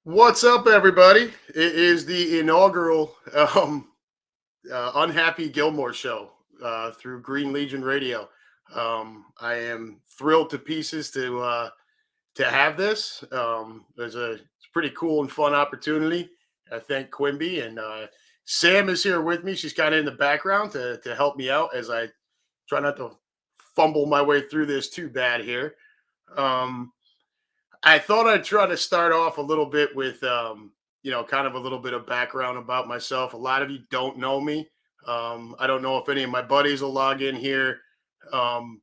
What's up, everybody? It is the inaugural Unhappy Gilmore show through Green Legion Radio. I am thrilled to pieces to have this. It's a pretty cool and fun opportunity. I thank Quimby and Sam is here with me. She's kind of in the background to help me out as I try not to fumble my way through this too bad here. Um, I thought I'd try to start off a little bit with, kind of a little bit of background about myself. A lot of you don't know me. I don't know if any of my buddies will log in here, um,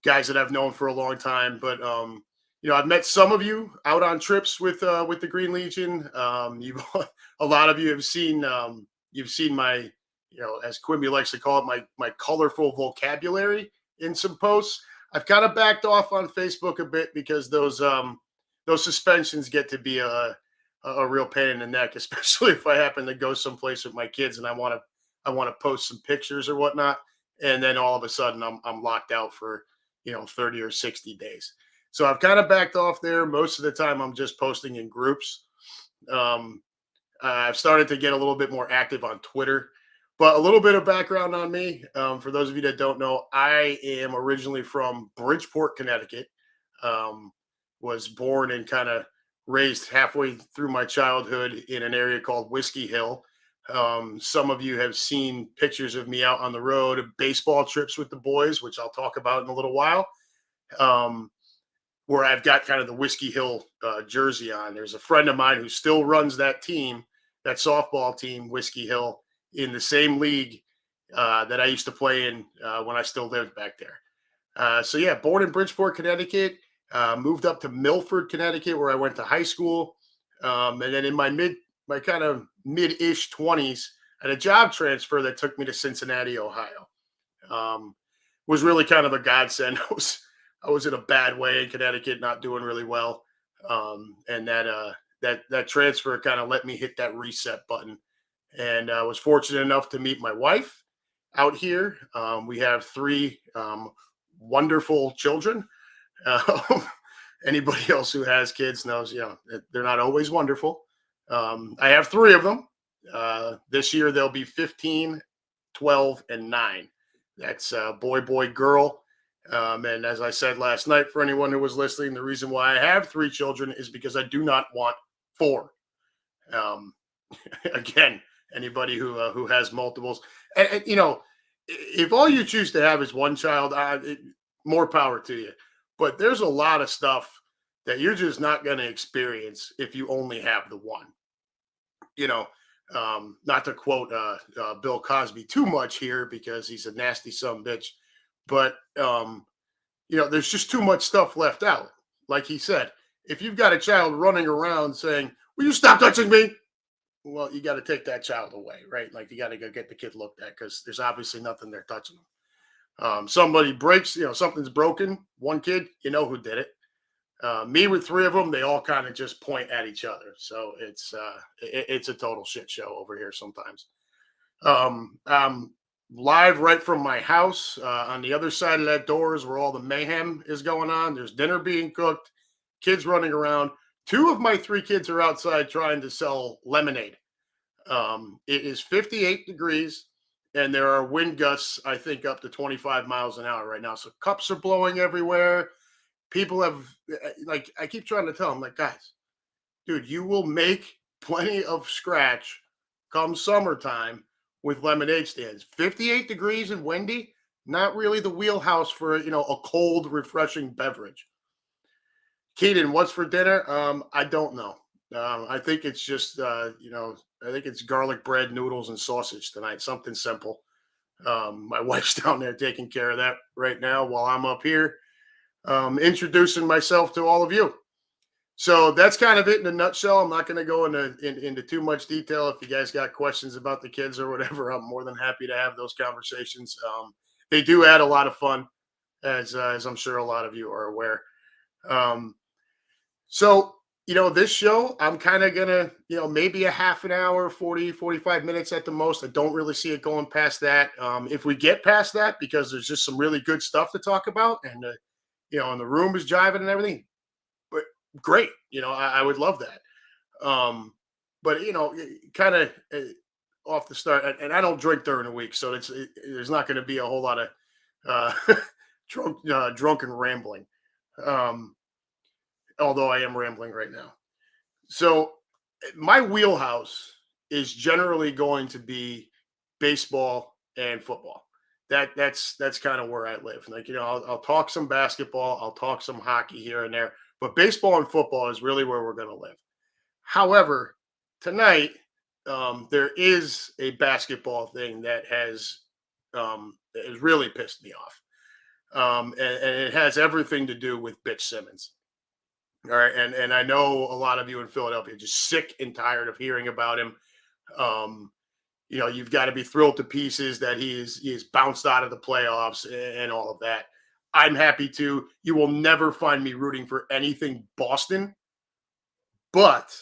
guys that I've known for a long time. But I've met some of you out on trips with the Green Legion. You've a lot of you have seen you've seen my, as Quimby likes to call it, my colorful vocabulary in some posts. I've kind of backed off on Facebook a bit because those suspensions get to be a real pain in the neck, especially if I happen to go someplace with my kids and I want to post some pictures or whatnot, and then all of a sudden I'm locked out for 30 or 60 days. So I've kind of backed off there. Most of the time I'm just posting in groups. Um, I've started to get a little bit more active on Twitter. But a little bit of background on me. For those of you that don't know, I am originally from Bridgeport, Connecticut. Um, was born and kind of raised halfway through my childhood in an area called Whiskey Hill. Some of you have seen pictures of me out on the road, baseball trips with the boys, which I'll talk about in a little while, um, where I've got kind of the Whiskey Hill jersey on. There's a friend of mine who still runs that team, that softball team, Whiskey Hill, in the same league that I used to play in when I still lived back there. So yeah, born in Bridgeport, Connecticut, moved up to Milford, Connecticut, where I went to high school, and then in my kind of mid-ish 20s, I had a job transfer that took me to Cincinnati, Ohio. Um, was really kind of a godsend. I was in a bad way in Connecticut, not doing really well, and that transfer kind of let me hit that reset button. And I was fortunate enough to meet my wife out here. We have three wonderful children. Um, Anybody else who has kids knows, they're not always wonderful. I have three of them. This year they'll be 15, 12, and 9. That's boy, boy, girl. And as I said last night, for anyone who was listening, the reason why I have three children is because I do not want four. Um, Again, anybody who has multiples, if all you choose to have is one child, more power to you. But there's a lot of stuff that you're just not going to experience if you only have the one. You know, not to quote Bill Cosby too much here because he's a nasty son bitch, but there's just too much stuff left out. Like he said, if you've got a child running around saying, "Will you stop touching me?" Well, you got to take that child away, right? Like you got to go get the kid looked at because there's obviously nothing there touching them. Somebody breaks, something's broken. One kid, you know who did it. Me with three of them, they all kind of just point at each other. So it's a total shit show over here sometimes. I'm live right from my house. On the other side of that door is where all the mayhem is going on. There's dinner being cooked, kids running around. Two of my three kids are outside trying to sell lemonade. It is 58 degrees and there are wind gusts, I think, up to 25 miles an hour right now. So cups are blowing everywhere. People have, like, I keep trying to tell them, like, guys, dude, you will make plenty of scratch come summertime with lemonade stands. 58 degrees and windy, not really the wheelhouse for, a cold, refreshing beverage. Keaton, what's for dinner? I don't know. I think it's just, I think it's garlic bread, noodles, and sausage tonight. Something simple. My wife's down there taking care of that right now while I'm up here introducing myself to all of you. So that's kind of it in a nutshell. I'm not going to go into too much detail. If you guys got questions about the kids or whatever, I'm more than happy to have those conversations. They do add a lot of fun, as I'm sure a lot of you are aware. Um, so, this show, I'm kind of going to, maybe a half an hour, 45 minutes at the most. I don't really see it going past that. If we get past that, because there's just some really good stuff to talk about and, and the room is jiving and everything, but great. I would love that. Um, but kind of off the start, and I don't drink during the week, so there's not going to be a whole lot of uh, drunken rambling. Um, Although I am rambling right now. So my wheelhouse is generally going to be baseball and football. That's kind of where I live. Like I'll talk some basketball, I'll talk some hockey here and there, but baseball and football is really where we're going to live. However, tonight there is a basketball thing that has really pissed me off, and it has everything to do with Bitch Simmons. All right, and I know a lot of you in Philadelphia are just sick and tired of hearing about him. Um, you've got to be thrilled to pieces that he is bounced out of the playoffs and all of that. I'm happy to. You will never find me rooting for anything Boston, but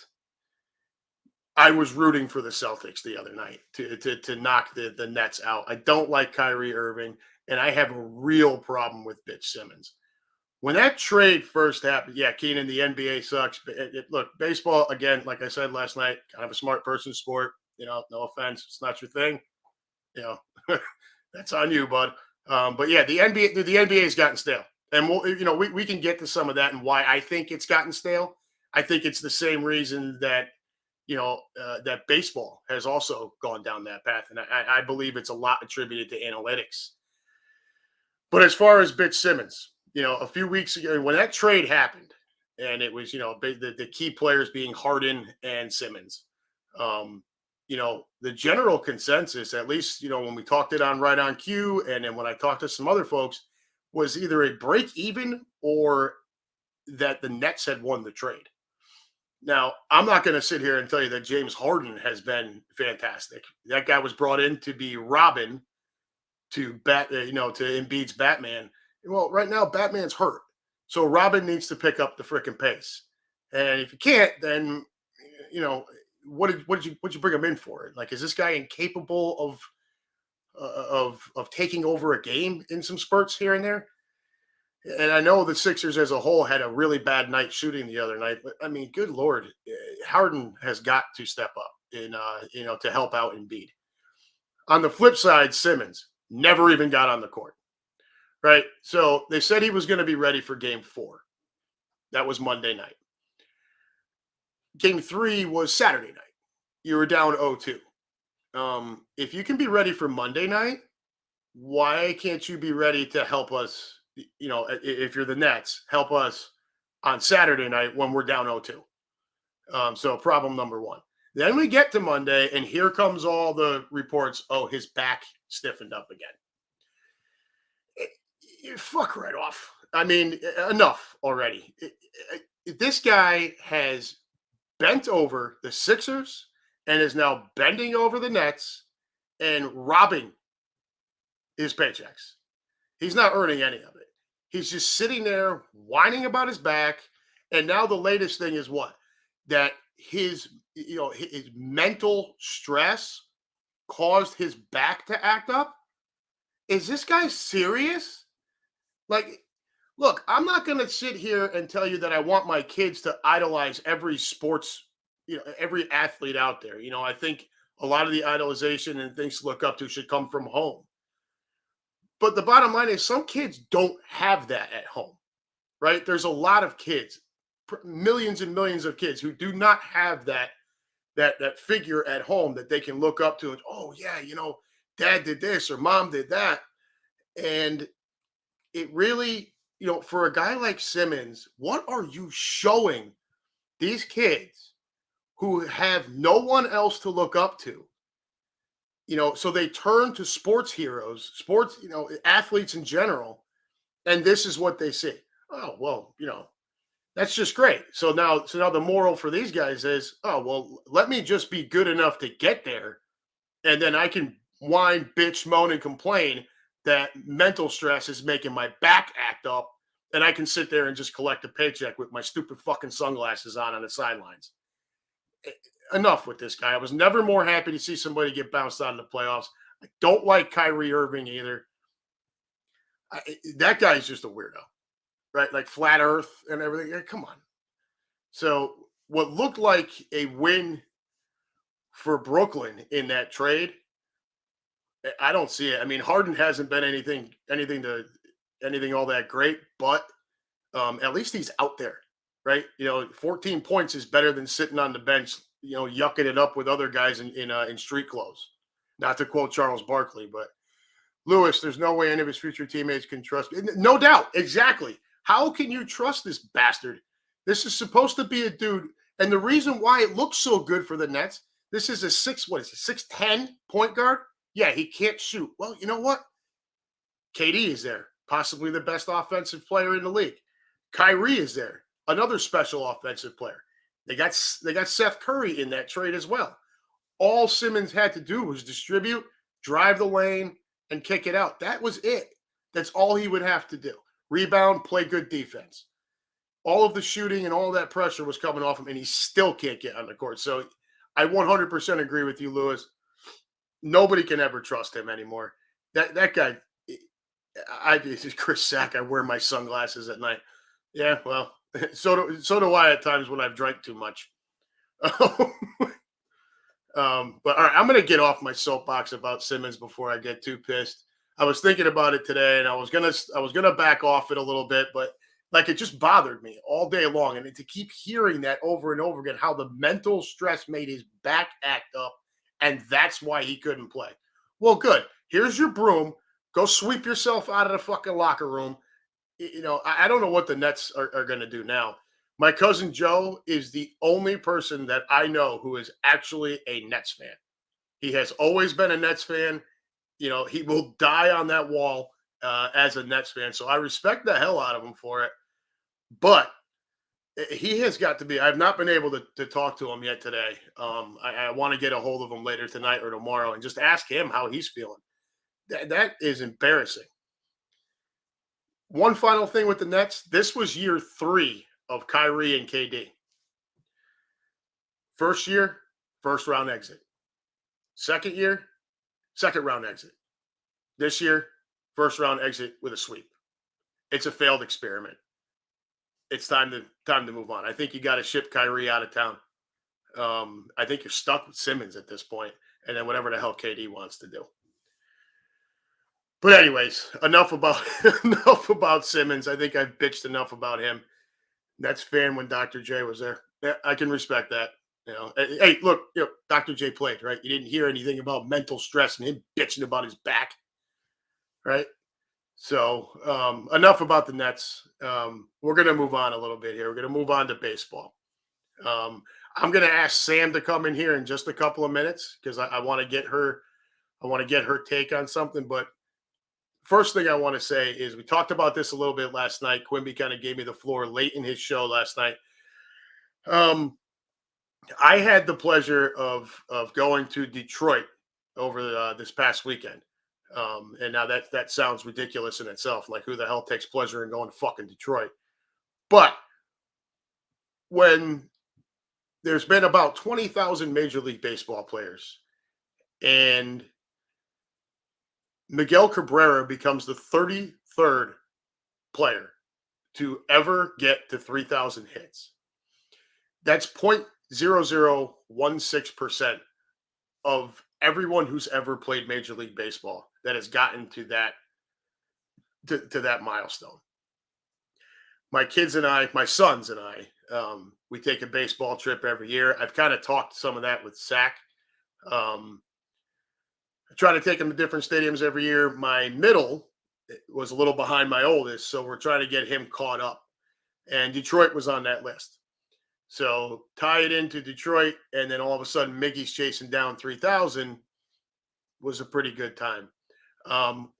I was rooting for the Celtics the other night to knock the Nets out. I don't like Kyrie Irving, and I have a real problem with Bitch Simmons. When that trade first happened, yeah, Keenan, the NBA sucks. But look, baseball, again, like I said last night, kind of a smart person sport. No offense, it's not your thing. You know, that's on you, bud. But yeah, the NBA has gotten stale, and we can get to some of that and why I think it's gotten stale. I think it's the same reason that that baseball has also gone down that path, and I believe it's a lot attributed to analytics. But as far as Bitch Simmons, a few weeks ago when that trade happened, and it was the key players being Harden and Simmons, um, the general consensus, at least when we talked it on Right on Cue, and then when I talked to some other folks, was either a break even or that the Nets had won the trade. Now, I'm not going to sit here and tell you that James Harden has been fantastic. That guy was brought in to be Robin to to Embiid's Batman. Well, right now Batman's hurt, so Robin needs to pick up the freaking pace. And if you can't, then what did you bring him in for? Like, is this guy incapable of taking over a game in some spurts here and there? And I know the Sixers as a whole had a really bad night shooting the other night, but I mean, good lord, Harden has got to step up in to help out Embiid. On the flip side, Simmons never even got on the court. Right. So they said he was going to be ready for game 4. That was Monday night. Game 3 was Saturday night. You were down 0-2. If you can be ready for Monday night, why can't you be ready to help us? If you're the Nets, help us on Saturday night when we're down 0-2. So problem number 1. Then we get to Monday, and here comes all the reports. Oh, his back stiffened up again. Fuck right off. I mean, enough already. This guy has bent over the Sixers and is now bending over the Nets and robbing his paychecks. He's not earning any of it. He's just sitting there whining about his back. And now the latest thing is what? That his mental stress caused his back to act up. Is this guy serious? Like, look, I'm not going to sit here and tell you that I want my kids to idolize every sports, every athlete out there. I think a lot of the idolization and things to look up to should come from home. But the bottom line is some kids don't have that at home, right? There's a lot of kids, millions and millions of kids who do not have that figure at home that they can look up to and, oh, yeah, dad did this or mom did that. And it really, for a guy like Simmons, what are you showing these kids who have no one else to look up to? So they turn to sports heroes, athletes in general, and this is what they see. Oh, well, that's just great. So now the moral for these guys is, oh, well, let me just be good enough to get there, and then I can whine, bitch, moan, and complain that mental stress is making my back act up, and I can sit there and just collect a paycheck with my stupid fucking sunglasses on the sidelines. Enough with this guy. I was never more happy to see somebody get bounced out of the playoffs. I don't like Kyrie Irving either. That guy's just a weirdo, right? Like flat Earth and everything. Come on. So what looked like a win for Brooklyn in that trade, I don't see it. I mean, Harden hasn't been anything all that great, but at least he's out there, right? 14 points is better than sitting on the bench, yucking it up with other guys in street clothes. Not to quote Charles Barkley, but Lewis, there's no way any of his future teammates can trust. No doubt, exactly. How can you trust this bastard? This is supposed to be a dude, and the reason why it looks so good for the Nets, this is a 6'10" point guard. Yeah, he can't shoot. Well, you know what? KD is there, possibly the best offensive player in the league. Kyrie is there, another special offensive player. They got Seth Curry in that trade as well. All Simmons had to do was distribute, drive the lane, and kick it out. That was it. That's all he would have to do. Rebound, play good defense. All of the shooting and all that pressure was coming off him, and he still can't get on the court. So I 100% agree with you, Lewis. Nobody can ever trust him anymore. That guy, this is Chris Sack. I wear my sunglasses at night. Yeah, well, so do I at times when I've drank too much. But all right, I'm going to get off my soapbox about Simmons before I get too pissed. I was thinking about it today, and I was gonna back off it a little bit, but like it just bothered me all day long, and to keep hearing that over and over again, how the mental stress made his back act up, and that's why he couldn't play. Well, good. Here's your broom. Go sweep yourself out of the fucking locker room. I don't know what the Nets are going to do now. My cousin Joe is the only person that I know who is actually a Nets fan. He has always been a Nets fan. He will die on that wall as a Nets fan. So I respect the hell out of him for it. But he has got to be. I've not been able to talk to him yet today. I want to get a hold of him later tonight or tomorrow and just ask him how he's feeling. That is embarrassing. One final thing with the Nets. This was year 3 of Kyrie and KD. First year, first round exit. Second year, second round exit. This year, first round exit with a sweep. It's a failed experiment. It's time to move on. I think you got to ship Kyrie out of town. I think you're stuck with Simmons at this point, and then whatever the hell KD wants to do. But anyways, enough about Simmons. I think I've bitched enough about him. Nets fan when Dr. J was there. Yeah, I can respect that. Hey, look, Dr. J played, right? You didn't hear anything about mental stress and him bitching about his back, right? So enough about the Nets. We're going to move on a little bit here. We're going to move on to baseball. I'm going to ask Sam to come in here in just a couple of minutes because I want to get her. I want to get her take on something. But first thing I want to say is we talked about this a little bit last night. Quimby kind of gave me the floor late in his show last night. I had the pleasure of going to Detroit over this past weekend. And now that sounds ridiculous in itself. Like, who the hell takes pleasure in going to fucking Detroit? But when there's been about 20,000 Major League Baseball players, and Miguel Cabrera becomes the 33rd player to ever get to 3,000 hits. That's 0.0016% of everyone who's ever played Major League Baseball that has gotten to that milestone. My sons and I, we take a baseball trip every year. I've kind of talked some of that with Sack. I try to take them to different stadiums every year. My middle was a little behind my oldest, so we're trying to get him caught up. And Detroit was on that list. So tie it into Detroit, and then all of a sudden Miggy's chasing down 3,000 was a pretty good time.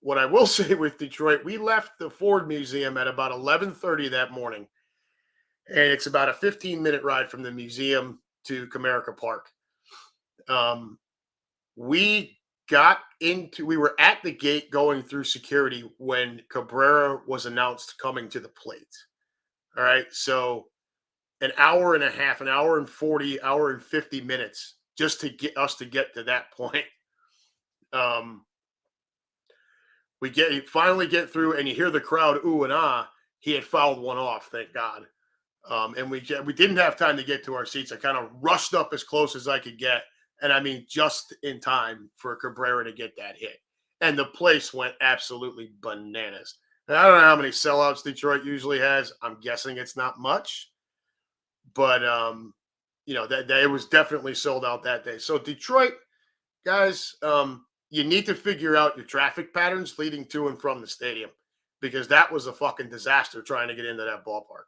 What I will say with Detroit, we left the Ford Museum at about 11:30 that morning, and it's about a 15-minute ride from the museum to Comerica Park. We were at the gate going through security when Cabrera was announced coming to the plate. All right, so an hour and a half, an hour and 40, hour and 50 minutes just to get us to get to that point. We finally get through, and you hear the crowd ooh and ah. He had fouled one off, thank God. And we didn't have time to get to our seats. I kind of rushed up as close as I could get, and I mean just in time for Cabrera to get that hit. And the place went absolutely bananas. And I don't know how many sellouts Detroit usually has. I'm guessing it's not much, but that it was definitely sold out that day. So Detroit guys, you need to figure out your traffic patterns leading to and from the stadium, because that was a fucking disaster trying to get into that ballpark.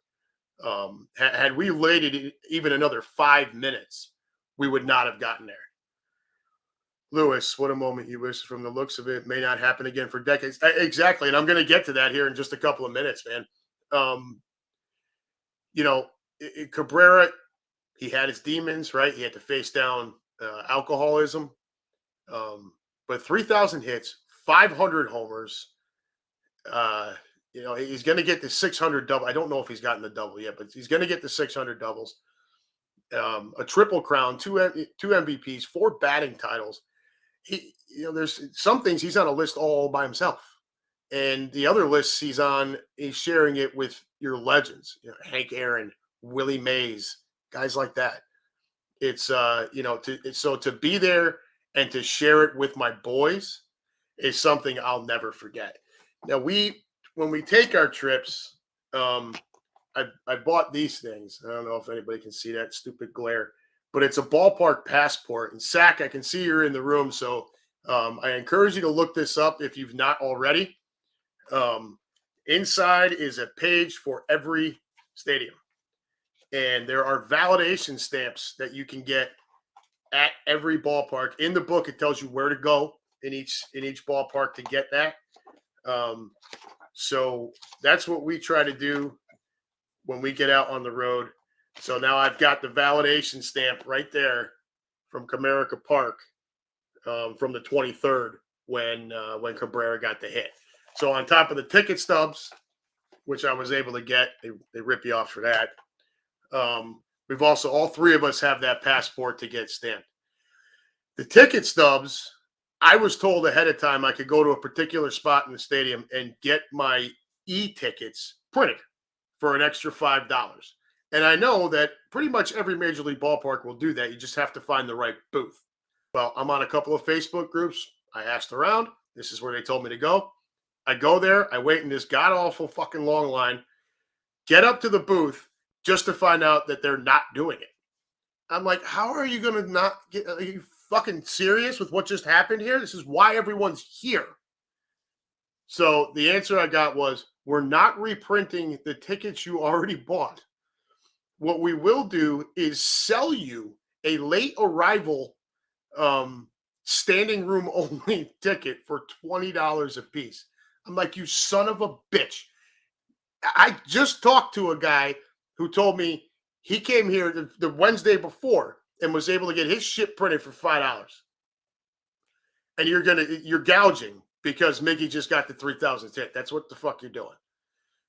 Had we waited even another 5 minutes, we would not have gotten there. Lewis, what a moment you wish. From the looks of it, may not happen again for decades. Exactly, and I'm going to get to that here in just a couple of minutes, man. Cabrera, he had his demons, right? He had to face down alcoholism. But 3,000 hits, 500 homers. He's going to get the 600 double. I don't know if he's gotten the double yet, but he's going to get the 600 doubles. A triple crown, two MVPs, 4 batting titles. There's some things he's on a list all by himself, and the other lists he's sharing it with your legends, Hank Aaron, Willie Mays, guys like that. It's so to be there and to share it with my boys is something I'll never forget. Now when we take our trips, I bought these things. I don't know if anybody can see that stupid glare, but it's a ballpark passport. And Zach, I can see you're in the room, so I encourage you to look this up if you've not already. Inside is a page for every stadium, and there are validation stamps that you can get at every ballpark. In the book, it tells you where to go in each ballpark to get that. So that's what we try to do when we get out on the road. So now I've got the validation stamp right there from Comerica Park from the 23rd when Cabrera got the hit. So on top of the ticket stubs, which I was able to get, they rip you off for that. We've also, all three of us have that passport to get stamped. The ticket stubs, I was told ahead of time I could go to a particular spot in the stadium and get my e-tickets printed for an extra $5. And I know that pretty much every major league ballpark will do that. You just have to find the right booth. Well, I'm on a couple of Facebook groups. I asked around. This is where they told me to go. I go there. I wait in this god-awful fucking long line. Get up to the booth just to find out that they're not doing it. I'm like, how are you going to not get – are you fucking serious with what just happened here? This is why everyone's here. So the answer I got was, we're not reprinting the tickets you already bought. What we will do is sell you a late arrival standing room only ticket for $20 a piece. I'm like, you son of a bitch. I just talked to a guy who told me he came here the Wednesday before and was able to get his shit printed for $5. And you're gouging because Miggy just got the 3,000th hit. That's what the fuck you're doing.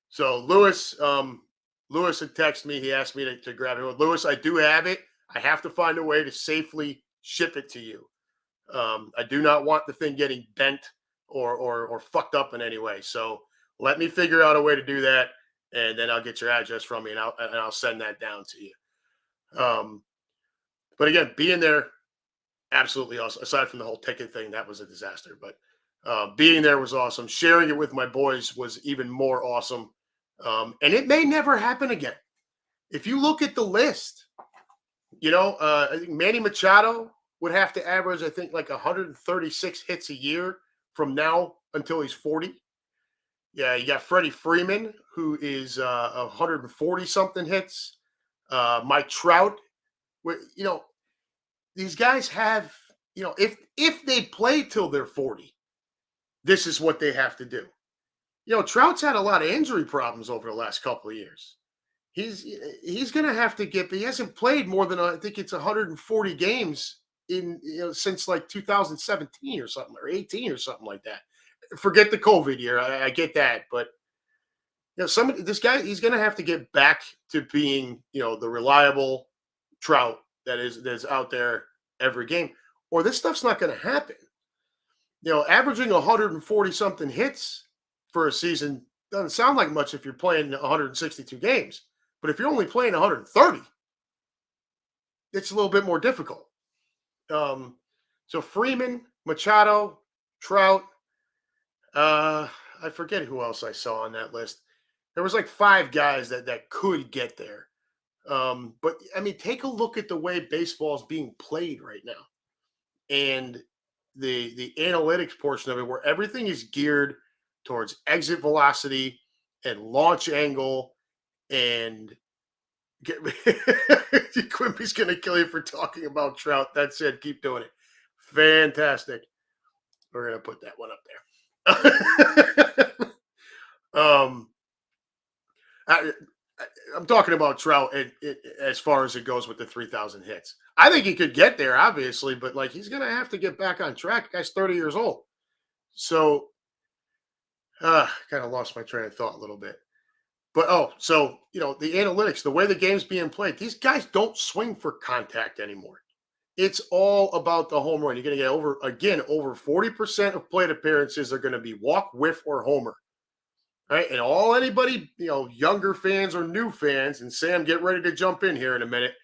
So Lewis had texted me. He asked me to grab it. Lewis, I do have it. I have to find a way to safely ship it to you. I do not want the thing getting bent or fucked up in any way. So let me figure out a way to do that, and then I'll get your address from me, and I'll send that down to you. But again, being there, absolutely awesome. Aside from the whole ticket thing, that was a disaster. But being there was awesome. Sharing it with my boys was even more awesome. And it may never happen again. If you look at the list, I think Manny Machado would have to average, I think, like 136 hits a year from now until he's 40. Yeah, you got Freddy Freeman, who is 140-something hits. Mike Trout. These guys have, if they play till they're 40, this is what they have to do. Trout's had a lot of injury problems over the last couple of years. He's going to have to but he hasn't played more than, I think it's 140 games since like 2017 or something, or 18 or something like that. Forget the COVID year. I get that. But, this guy, he's going to have to get back to being, the reliable Trout that's out there every game, or this stuff's not going to happen. Averaging 140 something hits for a season doesn't sound like much if you're playing 162 games, But if you're only playing 130, it's a little bit more difficult. So Freeman, Machado, Trout, I forget who else I saw on that list. There was like 5 guys that could get there. But I mean, take a look at the way baseball is being played right now, and the analytics portion of it, where everything is geared towards exit velocity and launch angle. And Quimpy's gonna kill you for talking about Trout. That said, keep doing it. Fantastic. We're gonna put that one up there. I'm talking about Trout as far as it goes with the 3,000 hits. I think he could get there, obviously, but like he's gonna have to get back on track. The guy's 30 years old, so kind of lost my train of thought a little bit. But so the analytics, the way the game's being played, these guys don't swing for contact anymore. It's all about the home run. You're going to get over 40% of plate appearances are going to be walk, whiff, or homer. Right? And all anybody, younger fans or new fans, and Sam, get ready to jump in here in a minute.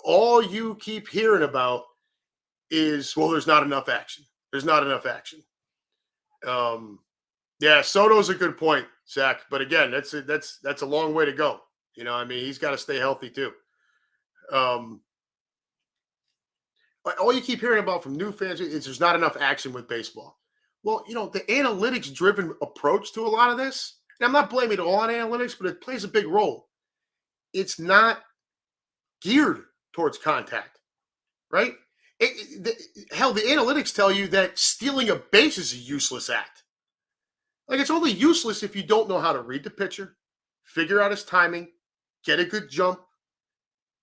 All you keep hearing about is, well, there's not enough action. There's not enough action. Yeah, Soto's a good point, Zach. But again, that's a long way to go. I mean, he's got to stay healthy too. All you keep hearing about from new fans is there's not enough action with baseball. Well, the analytics-driven approach to a lot of this, and I'm not blaming it all on analytics, but it plays a big role. It's not geared towards contact, right? Hell, the analytics tell you that stealing a base is a useless act. Like, it's only useless if you don't know how to read the pitcher, figure out his timing, get a good jump,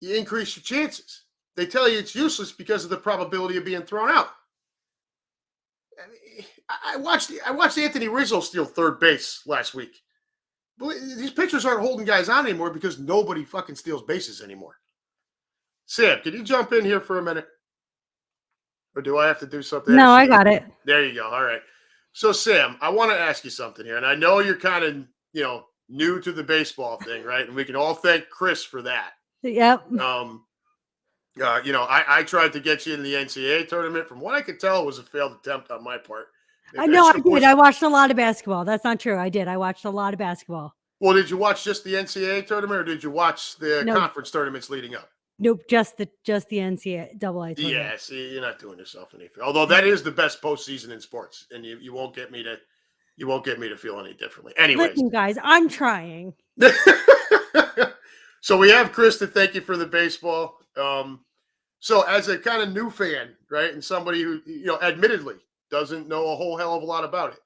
you increase your chances. They tell you it's useless because of the probability of being thrown out. I watched Anthony Rizzo steal third base last week. But these pitchers aren't holding guys on anymore because nobody fucking steals bases anymore. Sam, can you jump in here for a minute? Or do I have to do something? No, I got it. There you go. All right. So, Sam, I want to ask you something here. And I know you're kind of, new to the baseball thing, right? And we can all thank Chris for that. Yep. I tried to get you in the NCAA tournament. From what I could tell, it was a failed attempt on my part. I know I did. I watched a lot of basketball. That's not true. I did. I watched a lot of basketball. Well, did you watch just the NCAA tournament, or did you watch the conference tournaments leading up? Nope, just the NCAA tournament. Yeah, see, you're not doing yourself any favor. Although that is the best postseason in sports, and you won't get me to feel any differently. Anyways, listen, guys, I'm trying. So we have Chris to thank you for the baseball. So as a kind of new fan, right, and somebody who admittedly doesn't know a whole hell of a lot about it,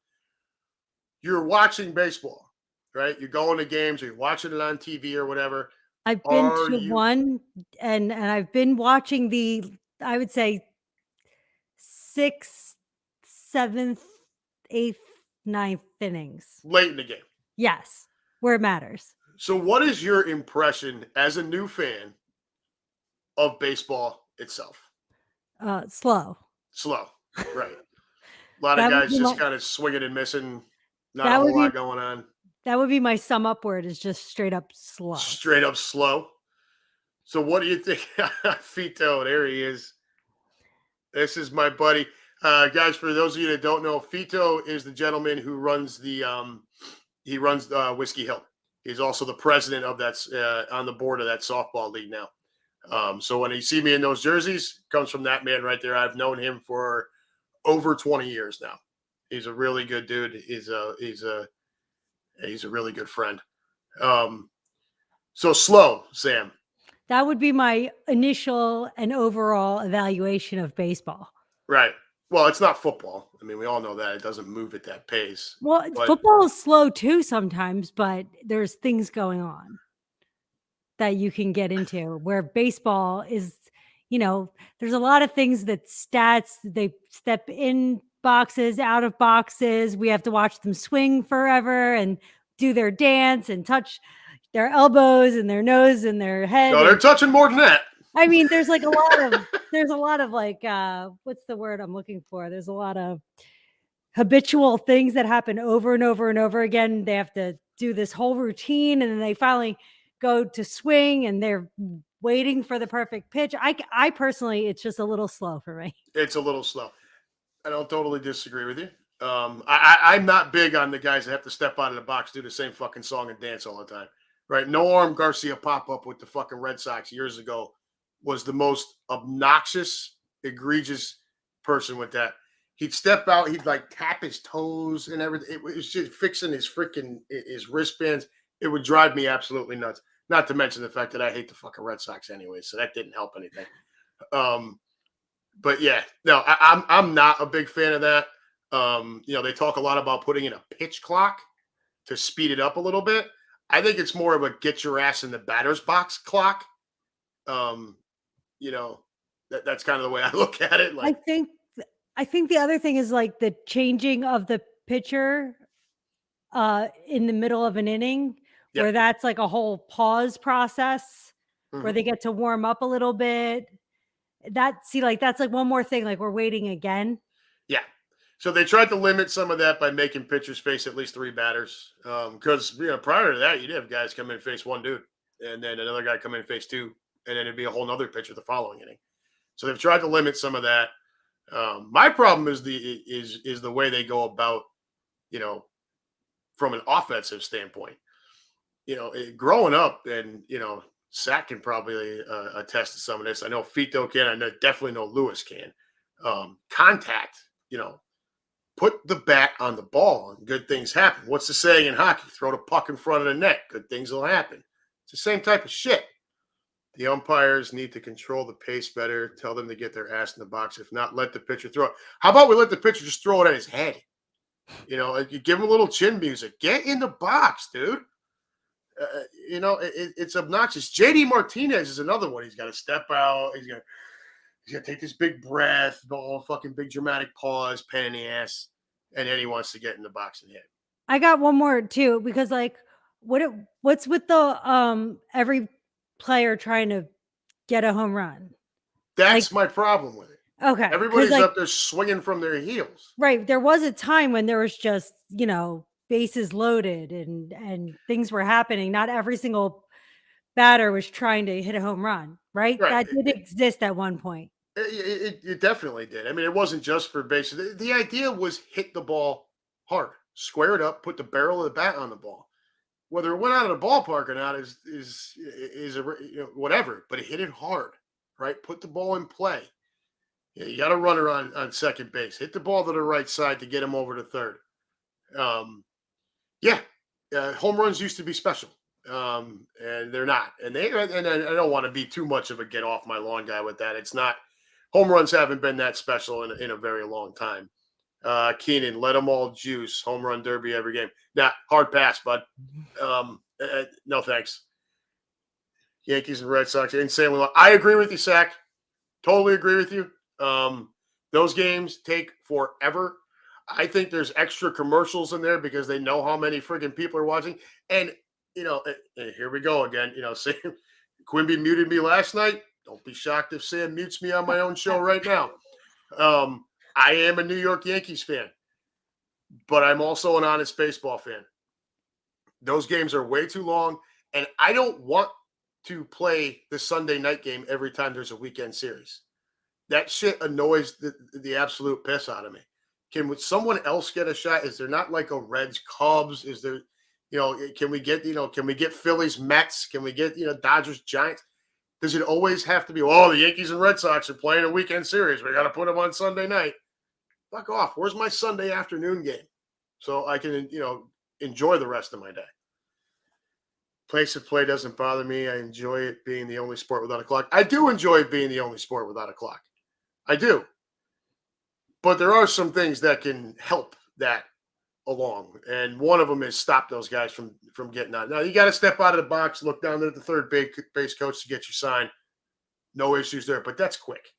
you're watching baseball, right? You're going to games, or you're watching it on TV or whatever. I've been to one, and I've been watching I would say 6th, 7th, 8th, 9th innings. Late in the game. Yes, where it matters. So what is your impression as a new fan of baseball itself? Slow, right. A lot of guys just kind of swinging and missing. Not a whole lot going on. That would be my sum up word, is just straight up slow. Straight up slow. So what do you think? Fito, there he is. This is my buddy. Guys, for those of you that don't know, Fito is the gentleman who runs Whiskey Hill. He's also the president of that, on the board of that softball league now. So when you see me in those jerseys, it comes from that man right there. I've known him for over 20 years now. He's a really good dude. He's a really good friend. So slow, Sam. That would be my initial and overall evaluation of baseball. Right. Well, it's not football. I mean, we all know that it doesn't move at that pace. Well, football is slow too sometimes, but there's things going on that you can get into, where baseball is, there's a lot of things that stats, they step in boxes, out of boxes. We have to watch them swing forever and do their dance and touch their elbows and their nose and their head. No, they're touching more than that. I mean, there's like a lot of like, what's the word I'm looking for? There's a lot of habitual things that happen over and over and over again. They have to do this whole routine, and then they finally go to swing, and they're waiting for the perfect pitch. I personally, it's just a little slow for me. It's a little slow. I don't totally disagree with you. I'm not big on the guys that have to step out of the box, do the same fucking song and dance all the time, right? Noam Garcia pop up with the fucking Red Sox years ago was the most obnoxious, egregious person with that. He'd step out, he'd like tap his toes and everything. It was just fixing his freaking his wristbands. It would drive me absolutely nuts. Not to mention the fact that I hate the fucking Red Sox anyway, so that didn't help anything. But yeah, no, I'm not a big fan of that. They talk a lot about putting in a pitch clock to speed it up a little bit. I think it's more of a get your ass in the batter's box clock. Um, that's kind of the way I look at it. I Like, think I think the other thing is like the changing of the pitcher in the middle of an inning, yeah, where that's like a whole pause process where mhm, they get to warm up a little bit. That's like one more thing, like we're waiting again. yeah. So they tried to limit some of that by making pitchers face at least three batters. Because prior to that, you'd have guys come in and face one dude, and then another guy come in and face two, and then it'd be a whole nother pitcher the following inning. So they've tried to limit some of that. My problem is the way they go about, you know, from an offensive standpoint. Growing up, and Sack can probably attest to some of this. I know Fito can. I know definitely know Lewis can. Contact. Put the bat on the ball, and good things happen. What's the saying in hockey? Throw the puck in front of the net. Good things will happen. It's the same type of shit. The umpires need to control the pace better. Tell them to get their ass in the box. If not, let the pitcher throw it. How about we let the pitcher just throw it at his head? You give him a little chin music. Get in the box, dude. It's obnoxious. JD Martinez is another one. He's got to step out. He's got to take this big breath, all fucking big dramatic pause, pain in the ass, and then he wants to get in the box and hit. I got one more too, because like what's with the every player trying to get a home run? Like, That's my problem with it. okay, because Everybody's like up there swinging from their heels. right, there was a time when there was just bases loaded and things were happening. Not every single batter was trying to hit a home run, right? Right. That did exist at one point. It definitely did. I mean, it wasn't just for bases. The idea was hit the ball hard, square it up, put the barrel of the bat on the ball. Whether it went out of the ballpark or not is whatever, but it hit it hard, right? Put the ball in play. Yeah, you got a runner on second base. Hit the ball to the right side to get him over to third. Um, yeah, home runs used to be special, and they're not. And I don't want to be too much of a get off my lawn guy with that. It's not. Home runs haven't been that special in a very long time. Keenan, let them all juice. Home run derby every game. Nah, hard pass, bud. No thanks. Yankees and Red Sox, insanely long. I agree with you, Sack. Totally agree with you. Those games take forever. I think there's extra commercials in there because they know how many friggin' people are watching. And, here we go again. Sam Quimby muted me last night. Don't be shocked if Sam mutes me on my own show right now. I am a New York Yankees fan, but I'm also an honest baseball fan. Those games are way too long, and I don't want to play the Sunday night game every time there's a weekend series. That shit annoys the absolute piss out of me. Can someone else get a shot? Is there not like a Reds Cubs? Is there, can we get Phillies Mets? Can we get, Dodgers Giants? Does it always have to be, the Yankees and Red Sox are playing a weekend series? We got to put them on Sunday night. Fuck off. Where's my Sunday afternoon game? So I can, enjoy the rest of my day. Place of play doesn't bother me. I enjoy it being the only sport without a clock. I do enjoy being the only sport without a clock. I do. But there are some things that can help that along. And one of them is stop those guys from getting out. Now, you got to step out of the box, look down at the third base coach to get your sign. No issues there, but that's quick.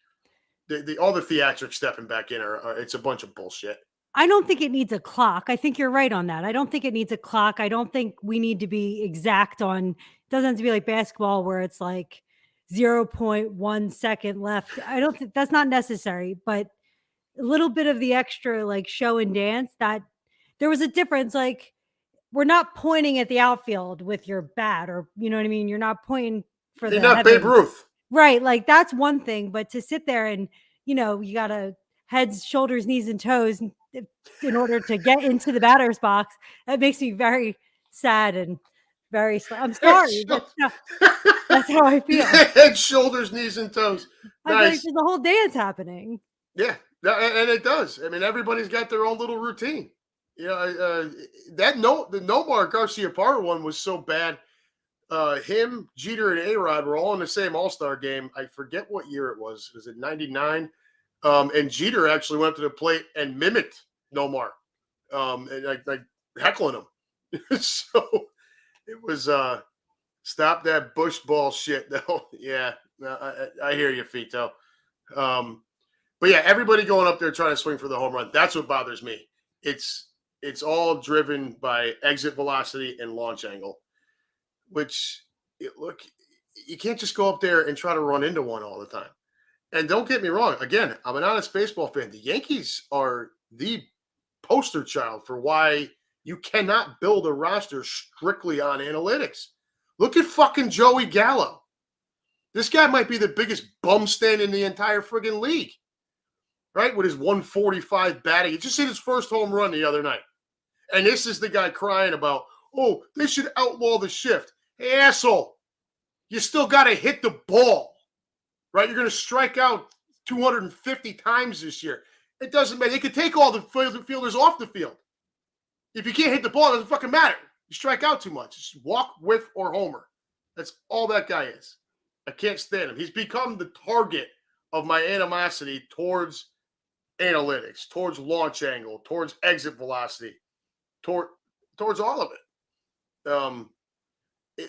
All the theatrics stepping back in it's a bunch of bullshit. I don't think it needs a clock. I think you're right on that. I don't think it needs a clock. I don't think we need to be exact on, it doesn't have to be like basketball where it's like 0.1 second left. I don't think that's not necessary, but a little bit of the extra like show and dance, that there was a difference. Like we're not pointing at the outfield with your bat, or you know what I mean? You're not pointing for You're the not Babe heavens. Ruth. Right, like, that's one thing, but to sit there and, you gotta heads, shoulders, knees, and toes in order to get into the batter's box, that makes me very sad and very I'm sorry, that's how I feel. Head, shoulders, knees, and toes. I feel like Nice. there's a whole dance happening. Yeah, and it does. I mean, everybody's got their own little routine. The Nomar Garcia Parra one was so bad. Him, Jeter, and A-Rod were all in the same All-Star game. I forget what year it was. Was it 99? And Jeter actually went to the plate and mimicked Nomar, and like heckling him. So it was stop that bush ball shit though. Yeah, no, I hear you, Fito. But yeah, everybody going up there trying to swing for the home run. That's what bothers me. It's all driven by exit velocity and launch angle, which look, you can't just go up there and try to run into one all the time. And don't get me wrong. Again, I'm an honest baseball fan. The Yankees are the poster child for why you cannot build a roster strictly on analytics. Look at fucking Joey Gallo. This guy might be the biggest bum stand in the entire friggin' league, right? With his 145 batting. He just hit his first home run the other night. And this is the guy crying about, oh, they should outlaw the shift. Hey, asshole, you still got to hit the ball, right? You're going to strike out 250 times this year. It doesn't matter. They could take all the fielders off the field. If you can't hit the ball, it doesn't fucking matter. You strike out too much. Just walk, whiff, or homer. That's all that guy is. I can't stand him. He's become the target of my animosity towards analytics, towards launch angle, towards exit velocity, towards all of it.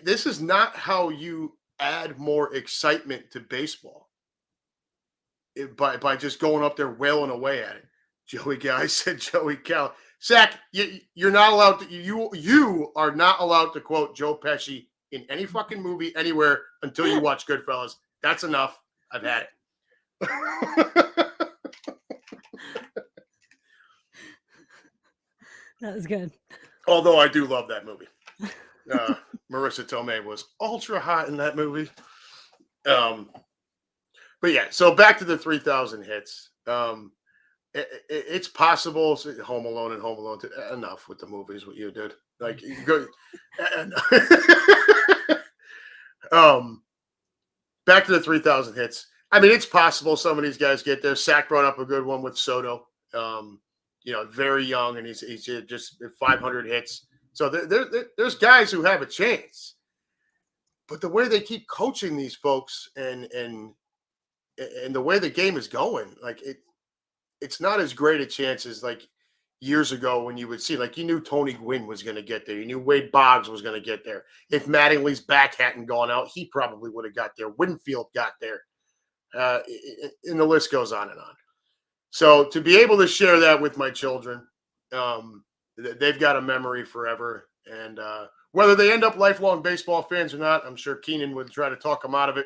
This is not how you add more excitement to baseball. By just going up there wailing away at it. Joey Gal, I said Joey Cal. Zach, you're not allowed to. You are not allowed to quote Joe Pesci in any fucking movie anywhere until you watch Goodfellas. That's enough. I've had it. That was good. Although I do love that movie. Marissa Tomei was ultra hot in that movie. But yeah, so back to the 3,000 hits. It's possible. Home Alone and Home Alone. Enough with the movies. What you did, like, you go. Back to the 3,000 hits. I mean, it's possible some of these guys get there. Sack brought up a good one with Soto. Very young, and he's just 500 hits. So there's guys who have a chance. But the way they keep coaching these folks and the way the game is going, like it's not as great a chance as like years ago when you would see, like, you knew Tony Gwynn was going to get there. You knew Wade Boggs was going to get there. If Mattingly's back hadn't gone out, he probably would have got there. Winfield got there. And the list goes on and on. So to be able to share that with my children, they've got a memory forever. And whether they end up lifelong baseball fans or not, I'm sure Keenan would try to talk them out of it.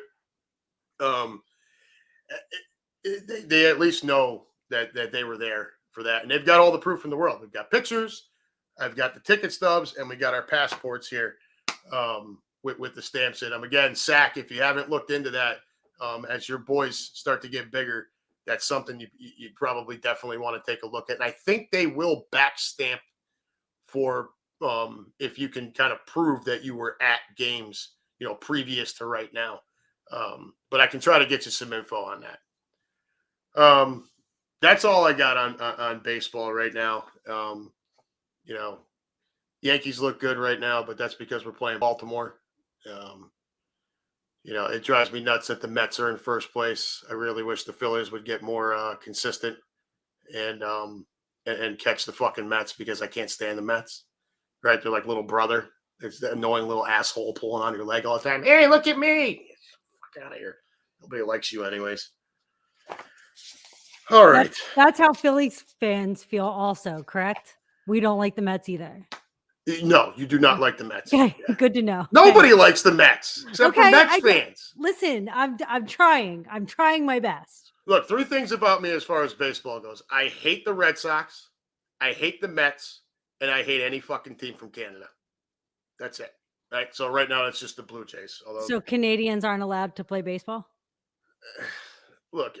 They at least know that they were there for that. And they've got all the proof in the world. We've got pictures. I've got the ticket stubs, and we got our passports here with the stamps in them. Again, Sack, if you haven't looked into that, as your boys start to get bigger, that's something you probably definitely want to take a look at. And I think they will back stamp for if you can kind of prove that you were at games, previous to right now. But I can try to get you some info on that. That's all I got on baseball right now. Yankees look good right now, but that's because we're playing Baltimore. It drives me nuts that the Mets are in first place. I really wish the Phillies would get more consistent and catch the fucking Mets, because I can't stand the Mets. Right? They're like little brother. It's the annoying little asshole pulling on your leg all the time. Hey, look at me. Fuck out of here. Nobody likes you anyways. All right. That's how Phillies fans feel also, correct? We don't like the Mets either. No, you do not like the Mets. Okay, yeah. Good to know. Nobody likes the Mets except for Mets fans. Listen, I'm trying. I'm trying my best. Look, 3 things about me as far as baseball goes. I hate the Red Sox, I hate the Mets, and I hate any fucking team from Canada. That's it. Right. So right now it's just the Blue Jays. Although, So Canadians aren't allowed to play baseball? look,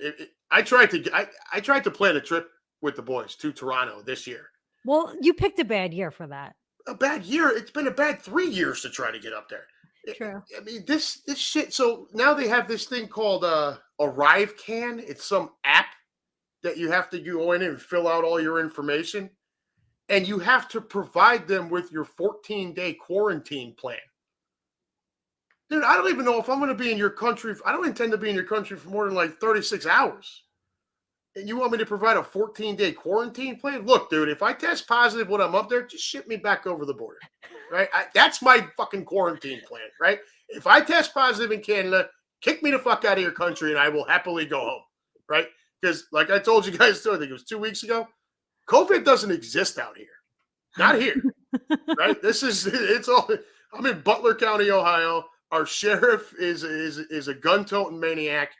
I tried to plan a trip with the boys to Toronto this year. Well, you picked a bad year for that. A bad year. It's been a bad 3 years to try to get up there. True. I mean, this shit. So now they have this thing called Arrive Can. It's some app that you have to go in and fill out all your information, and you have to provide them with your 14-day quarantine plan. Dude, I don't even know if I'm going to be in your country. I don't intend to be in your country for more than like 36 hours. And you want me to provide a 14-day quarantine plan? Look, dude, if I test positive when I'm up there, just ship me back over the border, right? That's my fucking quarantine plan, right? If I test positive in Canada, kick me the fuck out of your country and I will happily go home, right? Because like I told you guys, too, I think it was 2 weeks ago, COVID doesn't exist out here. Not here, right? It's all, I'm in Butler County, Ohio. Our sheriff is a gun-toting maniac.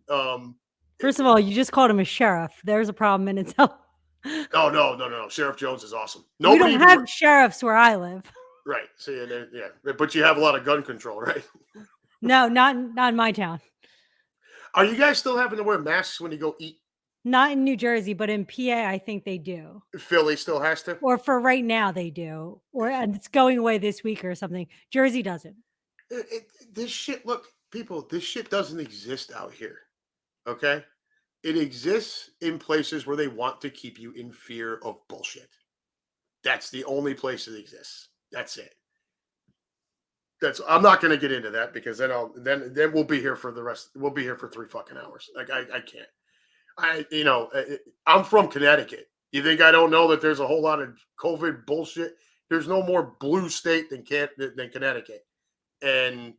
First of all, you just called him a sheriff. There's a problem in itself. Oh no! Sheriff Jones is awesome. We don't have sheriffs where I live. Right. See, yeah, but you have a lot of gun control, right? No, not in my town. Are you guys still having to wear masks when you go eat? Not in New Jersey, but in PA, I think they do. Philly still has to? Or for right now, they do. And it's going away this week or something. Jersey doesn't. This shit, look, people, this shit doesn't exist out here. Okay? It exists in places where they want to keep you in fear of bullshit. That's the only place it exists. That's it. I'm not going to get into that because then we'll be here for the rest. We'll be here for 3 fucking hours. Like I can't. I'm from Connecticut. You think I don't know that there's a whole lot of COVID bullshit? There's no more blue state than Connecticut. And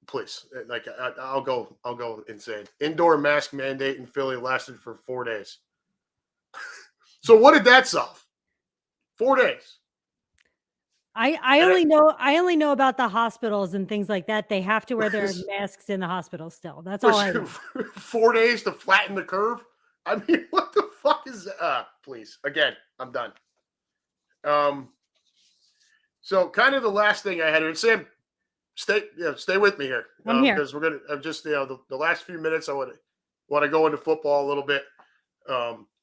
please, like I'll go insane. Indoor mask mandate in Philly lasted for 4 days. So what did that solve? 4 days. I only know about the hospitals and things like that. They have to wear their masks in the hospital still. That's all I know. 4 days to flatten the curve. I mean, what the fuck is that? Please, again, I'm done. So kind of the last thing I had, and Sam, stay with me here. I'm here because I'm just the last few minutes. I want to go into football a little bit.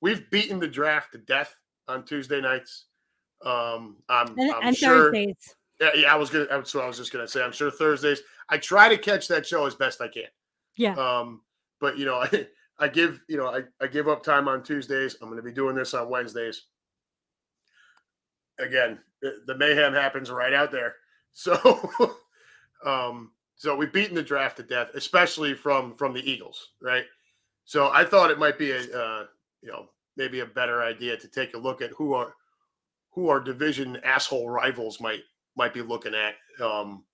We've beaten the draft to death on Tuesday nights. I'm sure Thursdays. Yeah, I was just gonna say, I'm sure Thursdays. I try to catch that show as best I can. Yeah. But I give up time on Tuesdays. I'm going to be doing this on Wednesdays. Again, the mayhem happens right out there. So, so we've beaten the draft to death, especially from the Eagles, right? So I thought it might be maybe a better idea to take a look at who our division asshole rivals might be looking at. Come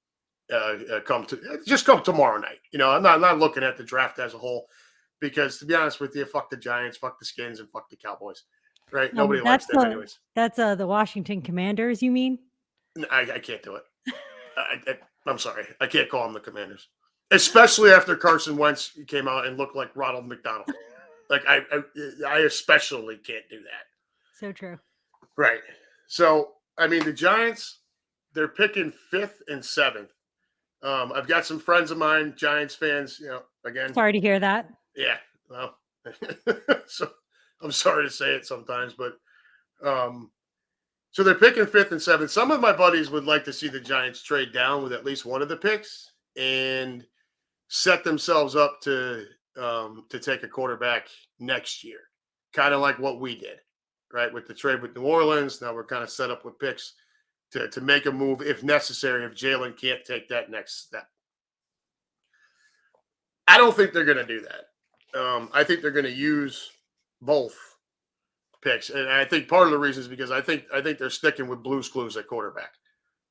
tomorrow night. I'm not looking at the draft as a whole, because to be honest with you, fuck the Giants, fuck the Skins, and fuck the Cowboys. Right? Nobody likes them anyways. That's the Washington Commanders, you mean? I can't do it. I'm sorry. I can't call them the Commanders. Especially after Carson Wentz came out and looked like Ronald McDonald. Like I especially can't do that. So true. Right. So, I mean, the Giants, they're picking 5th and 7th. I've got some friends of mine, Giants fans, again. Sorry to hear that. Yeah. Well, so I'm sorry to say it sometimes, but so they're picking 5th and 7th. Some of my buddies would like to see the Giants trade down with at least one of the picks and set themselves up to take a quarterback next year, kind of like what we did, right? With the trade with New Orleans. Now we're kind of set up with picks to make a move if necessary, if Jalen can't take that next step. I don't think they're going to do that. I think they're going to use both picks, and I think part of the reason is because I think they're sticking with Blues Clues at quarterback.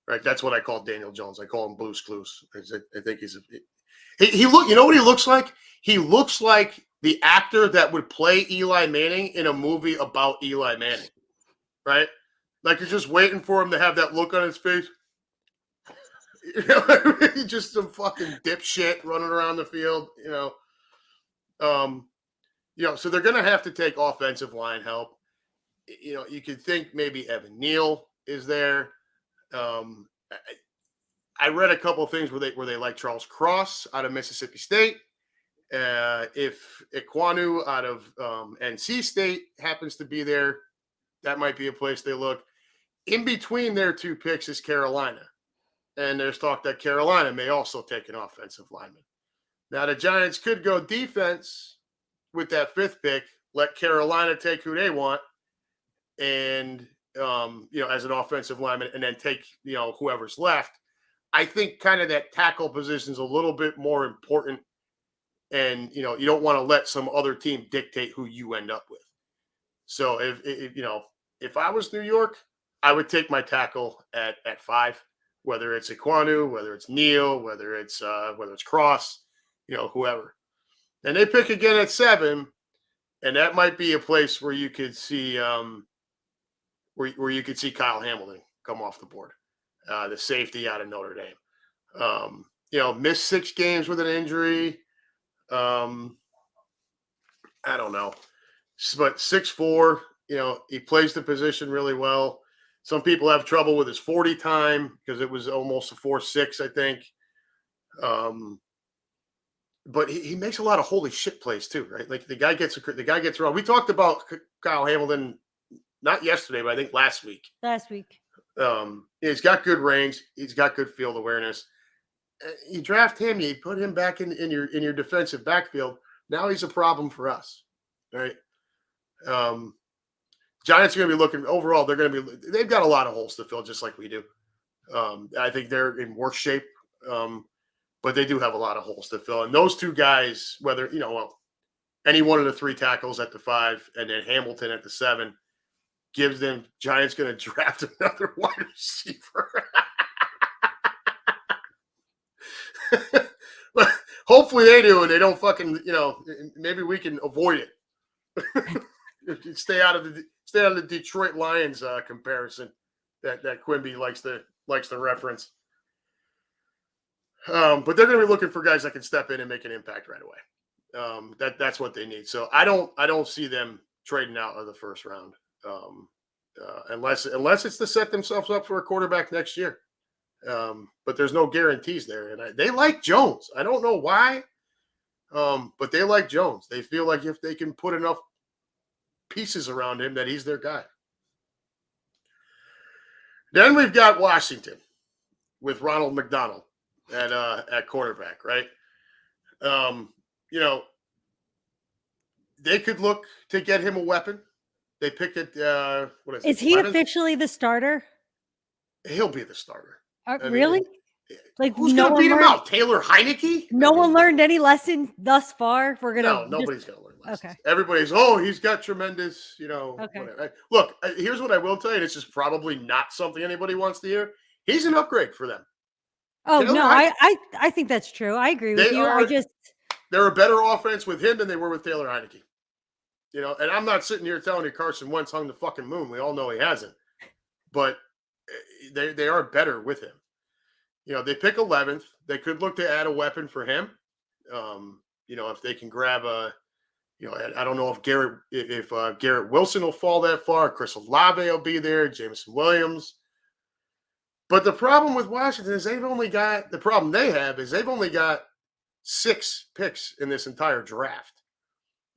Right, that's what I call Daniel Jones. I call him Blues Clues. I think he look. You know what he looks like? He looks like the actor that would play Eli Manning in a movie about Eli Manning. Right. Like you're just waiting for him to have that look on his face. Just some fucking dipshit running around the field, so they're going to have to take offensive line help. You could think maybe Evan Neal is there. I read a couple of things where they like Charles Cross out of Mississippi State. If Iquanu out of NC State happens to be there, that might be a place they look. In between their two picks is Carolina. And there's talk that Carolina may also take an offensive lineman. Now, the Giants could go defense with that fifth pick, let Carolina take who they want, and, as an offensive lineman, and then take, whoever's left. I think kind of that tackle position is a little bit more important. And, you don't want to let some other team dictate who you end up with. So if I was New York, I would take my tackle at 5, whether it's Iquanu, whether it's Neal, whether it's Cross, whoever. And they pick again at 7, and that might be a place where you could see where you could see Kyle Hamilton come off the board, the safety out of Notre Dame. Missed 6 games with an injury. I don't know, but 6'4", he plays the position really well. Some people have trouble with his 40 time because it was almost a 4.6, I think. But he makes a lot of holy shit plays too, right? Like the guy gets wrong. We talked about Kyle Hamilton not yesterday, but I think last week. He's got good range. He's got good field awareness. You draft him, you put him back in your defensive backfield. Now he's a problem for us, right? Giants are going to be looking overall. They've got a lot of holes to fill, just like we do. I think they're in worse shape, but they do have a lot of holes to fill. And those two guys, whether any one of the 3 tackles at the 5, and then Hamilton at the 7, gives them. Giants going to draft another wide receiver. But hopefully they do, and they don't fucking, maybe we can avoid it. Stay out of the Detroit Lions comparison that Quimby likes to reference. But they're going to be looking for guys that can step in and make an impact right away. That's what they need. So I don't see them trading out of the first round, unless it's to set themselves up for a quarterback next year. But there's no guarantees there, and they like Jones. I don't know why, but they like Jones. They feel like if they can put enough pieces around him, that he's their guy. Then we've got Washington with Ronald McDonald at quarterback, right? They could look to get him a weapon. They pick it. What is it? Is he 11th? Officially the starter? He'll be the starter. Really? Like who's going to beat him out? Taylor Heineke? No one learned any lessons thus far. Nobody's going to learn lessons. Okay. Everybody's, he's got tremendous, Okay. Whatever. Look, here's what I will tell you. This is probably not something anybody wants to hear. He's an upgrade for them. Oh, Taylor no, I think that's true. I agree with you. They're a better offense with him than they were with Taylor Heineke. And I'm not sitting here telling you Carson Wentz hung the fucking moon. We all know he hasn't. But they are better with him. They pick 11th. They could look to add a weapon for him. If they can grab I don't know if Garrett Wilson will fall that far. Chris Olave will be there. Jameson Williams. But the problem with Washington is they've only got 6 picks in this entire draft.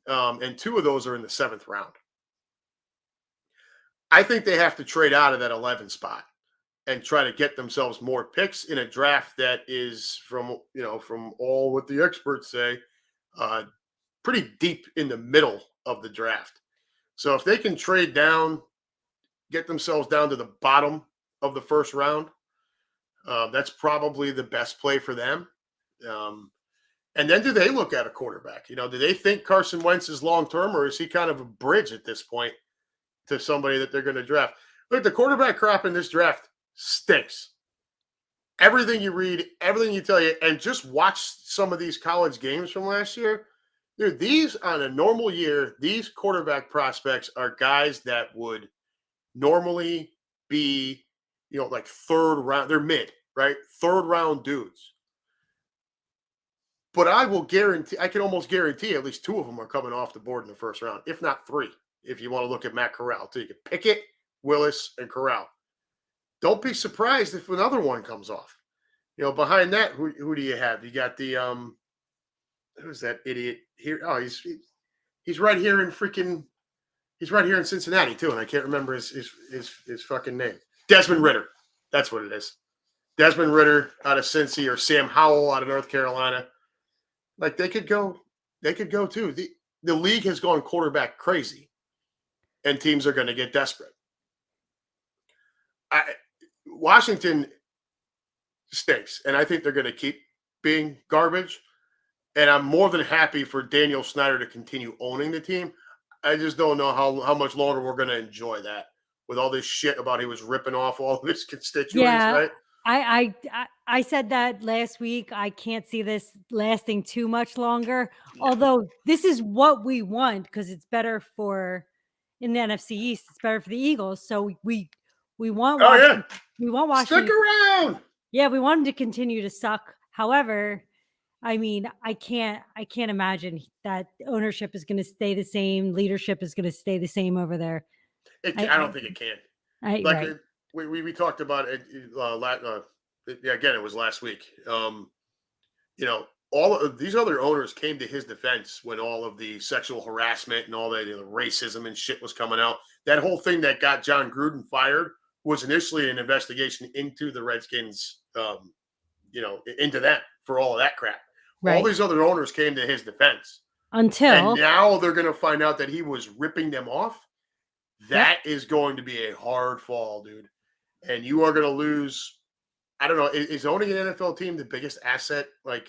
And 2 of those are in the 7th round. I think they have to trade out of that 11 spot and try to get themselves more picks in a draft that is from all what the experts say, pretty deep in the middle of the draft. So if they can trade down, get themselves down to the bottom of the first round, that's probably the best play for them. And then do they look at a quarterback? Do they think Carson Wentz is long-term, or is he kind of a bridge at this point to somebody that they're going to draft? Look, the quarterback crop in this draft stinks. Everything you read, everything you tell you, and just watch some of these college games from last year. Dude, these on a normal year, these quarterback prospects are guys that would normally be, like 3rd round. They're mid, right? 3rd round dudes. But I can almost guarantee at least 2 of them are coming off the board in the first round, if not 3, if you want to look at Matt Corral. So you can Pickett, Willis, and Corral. don't be surprised if another one comes off. Behind that, who do you have? You got the who's that idiot here? Oh, he's right here in freaking he's right here in Cincinnati too, and I can't remember his fucking name. Desmond Ritter. That's what it is. Desmond Ritter out of Cincy, or Sam Howell out of North Carolina. Like they could go too. The league has gone quarterback crazy, and teams are going to get desperate. Washington stinks, and I think they're going to keep being garbage. And I'm more than happy for Daniel Snyder to continue owning the team. I just don't know how much longer we're going to enjoy that with all this shit about he was ripping off all of his constituents, Yeah, right? I said that last week. I can't see this lasting too much longer. Although this is what we want because it's better for in the NFC East. It's better for the Eagles. So we want Oh Washington. yeah, We want Washington. stick around. Yeah, we want them to continue to suck. However, I mean, I can't imagine that ownership is going to stay the same. Leadership is going to stay the same over there. I don't think it can. Like Right. we talked about it. Again, it was last week. All of these other owners came to his defense when all of the sexual harassment and all the racism and shit was coming out. That whole thing that got John Gruden fired was initially an investigation into the Redskins, into that for all of that crap. Right. All these other owners came to his defense. Until And now they're going to find out that he was ripping them off. That is going to be a hard fall, dude. And you are going to lose. I don't know. Is owning an NFL team the biggest asset? Like,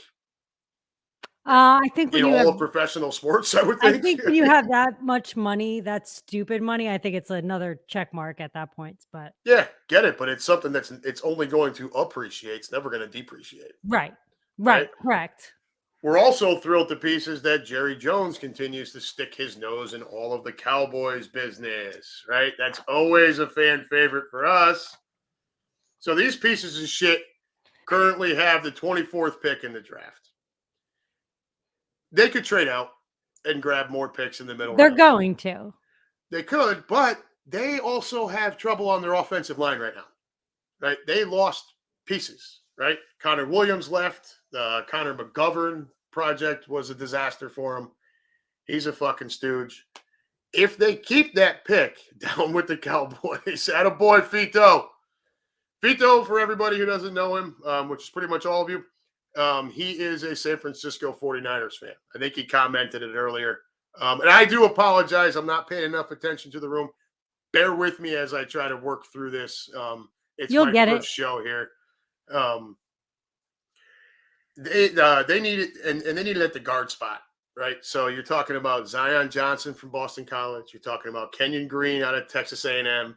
I think when in you all have of professional sports, I would think. I think when you have that much money, that stupid money, I think it's another check mark at that point. But Yeah, get it. But it's something it's only going to appreciate. It's never going to depreciate. right, Right? correct. We're also thrilled to pieces that Jerry Jones continues to stick his nose in all of the Cowboys business, right? That's always a fan favorite for us. So these pieces of shit currently have the 24th pick in the draft. They could trade out and grab more picks in the middle. They're going to. They could, but they also have trouble on their offensive line right now, right? They lost pieces, right? Connor Williams left. The Connor McGovern project was a disaster for him. He's a fucking stooge. If they keep that pick down with the Cowboys, attaboy Fito. Fito, for everybody who doesn't know him, which is pretty much all of you, he is a San Francisco 49ers fan. I think he commented it earlier. And I do apologize. I'm not paying enough attention to the room. Bear with me as I try to work through this. It's You'll my get first it. show here. They need it, and they need it at the guard spot, right? So you're talking about Zion Johnson from Boston College. You're talking about Kenyon Green out of Texas A&M.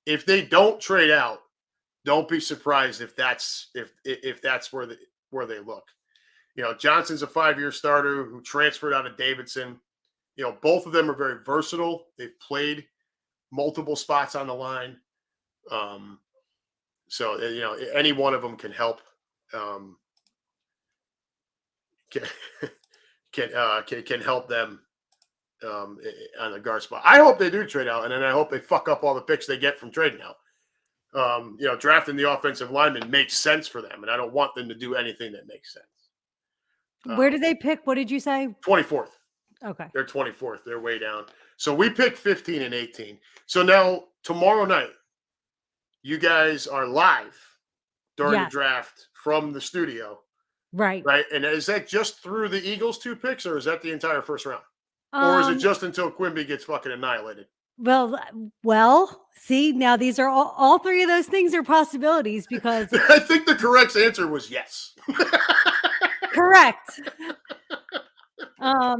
If they don't trade out, don't be surprised if that's where they look. Johnson's a 5-year starter who transferred out of Davidson. Both of them are very versatile. They've played multiple spots on the line. So any one of them can help. Can help them on the guard spot. I hope they do trade out, and then I hope they fuck up all the picks they get from trading out. Drafting the offensive lineman makes sense for them, and I don't want them to do anything that makes sense. Where did they pick? What did you say? 24th. Okay. They're 24th. They're way down. So we picked 15 and 18. So now tomorrow night, you guys are live during the draft from the studio. Right. Right. And is that just through the Eagles 2 picks, or is that the entire first round? Or is it just until Quimby gets fucking annihilated? Well, see, now these are all 3 of those things are possibilities because I think the correct answer was yes. Correct.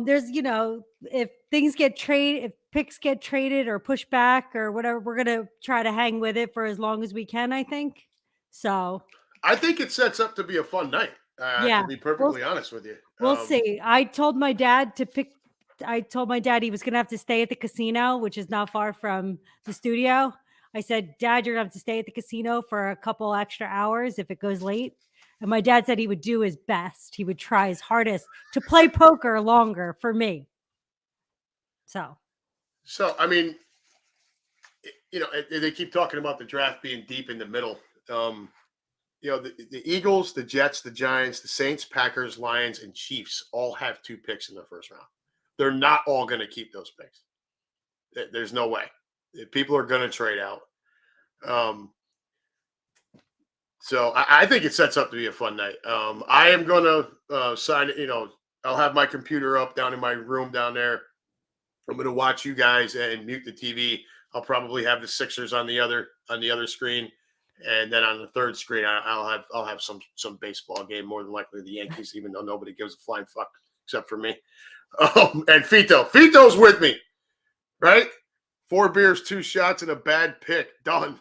There's, if things get traded, if picks get traded or pushed back or whatever, we're going to try to hang with it for as long as we can, I think. So I think it sets up to be a fun night. To be perfectly honest with you. We'll see. I told my dad he was going to have to stay at the casino, which is not far from the studio. I said, Dad, you're going to have to stay at the casino for a couple extra hours if it goes late. And my dad said he would do his best. He would try his hardest to play poker longer for me. So, I mean, they keep talking about the draft being deep in the middle. The Eagles, the Jets, the Giants, the Saints, Packers, Lions, and Chiefs all have 2 picks in the first round. They're not all going to keep those picks. There's no way. People are going to trade out. So I think it sets up to be a fun night. I am going to sign it. I'll have my computer up down in my room down there. I'm going to watch you guys and mute the TV. I'll probably have the Sixers on the other screen, and then on the third screen, I'll have some baseball game. More than likely, the Yankees, even though nobody gives a flying fuck except for me. And Fito's with me, right? 4 beers, 2 shots, and a bad pick. Done.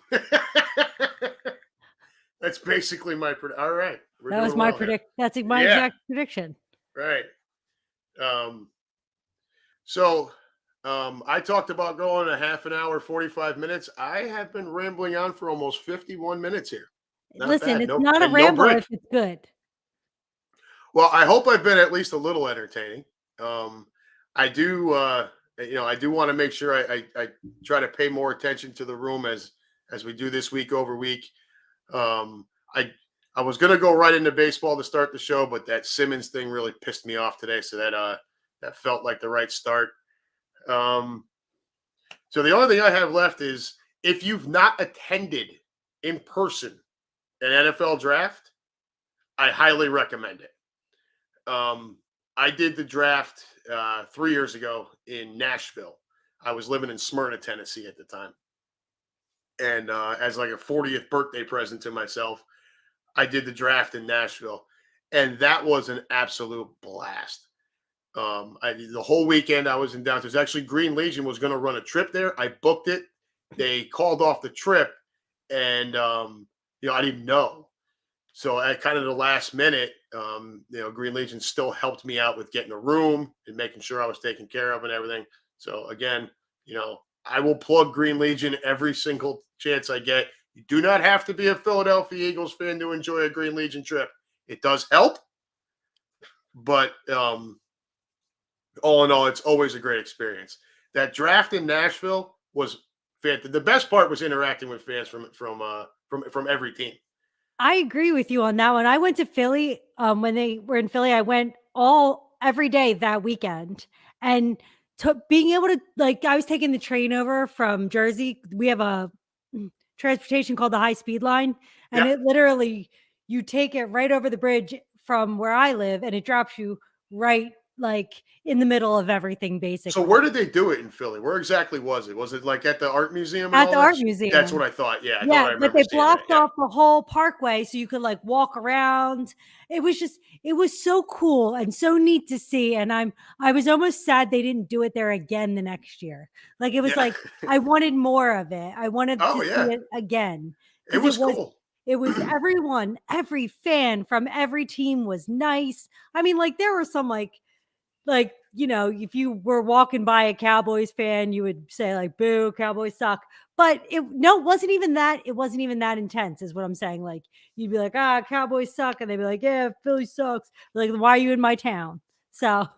That's basically my prediction. All right, that was my prediction. That's my exact prediction. Right. So I talked about going a half an hour, 45 minutes. I have been rambling on for almost 51 minutes here. Listen, it's not a ramble if it's good. Well, I hope I've been at least a little entertaining. I do, I do want to make sure I try to pay more attention to the room as we do this week over week. I was going to go right into baseball to start the show, but that Simmons thing really pissed me off today. So that felt like the right start. So the only thing I have left is, if you've not attended in person an NFL draft, I highly recommend it. I did the draft 3 years ago in Nashville. I was living in Smyrna, Tennessee at the time. And as like a 40th birthday present to myself, I did the draft in Nashville. And that was an absolute blast. The whole weekend I was in downtown. There's actually Green Legion was going to run a trip there. I booked it. They called off the trip, and I didn't know. So at kind of the last minute, Green Legion still helped me out with getting a room and making sure I was taken care of and everything. So again, I will plug Green Legion every single chance I get. You do not have to be a Philadelphia Eagles fan to enjoy a Green Legion trip. It does help, but all in all, it's always a great experience. That draft in Nashville was fantastic. The best part was interacting with fans from every team. I agree with you on that one. I went to Philly when they were in Philly. I went every day that weekend, and being able to, I was taking the train over from Jersey. We have a transportation called the High Speed Line, and it literally, you take it right over the bridge from where I live, and it drops you right in the middle of everything, basically. So where did they do it in Philly? Where exactly was it? Was it like at the art museum? At the art museum. That's what I thought. Yeah, but they blocked off the whole parkway so you could walk around. It was so cool and so neat to see. And I was almost sad they didn't do it there again the next year. It was I wanted more of it. I wanted to see it again. It was cool. It was every fan from every team was nice. I mean, there were some if you were walking by a Cowboys fan, you would say boo, Cowboys suck. But it wasn't even that. It wasn't even that intense is what I'm saying. You'd be like, Cowboys suck. And they'd be like, yeah, Philly sucks. Why are you in my town? So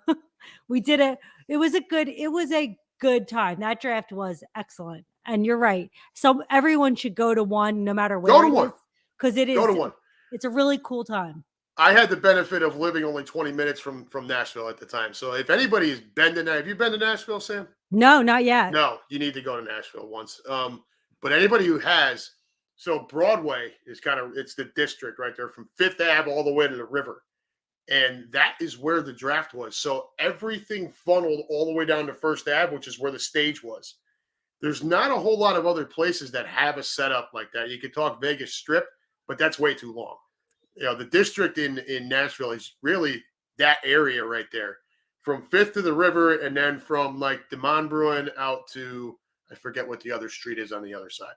we did it. It was a good time. That draft was excellent. And you're right. So everyone should go to one, no matter where. Go to one. Because it is. Go to one. It's a really cool time. I had the benefit of living only 20 minutes from Nashville at the time. So if anybody has been to have you been to Nashville, Sam? No, not yet. No, you need to go to Nashville once. But anybody who has, so Broadway is it's the district right there from 5th Ave all the way to the river. And that is where the draft was. So everything funneled all the way down to 1st Ave, which is where the stage was. There's not a whole lot of other places that have a setup like that. You could talk Vegas Strip, but that's way too long. The district in Nashville is really that area right there, from 5th to the river, and then from DeMond Bruin out to, I forget what the other street is on the other side.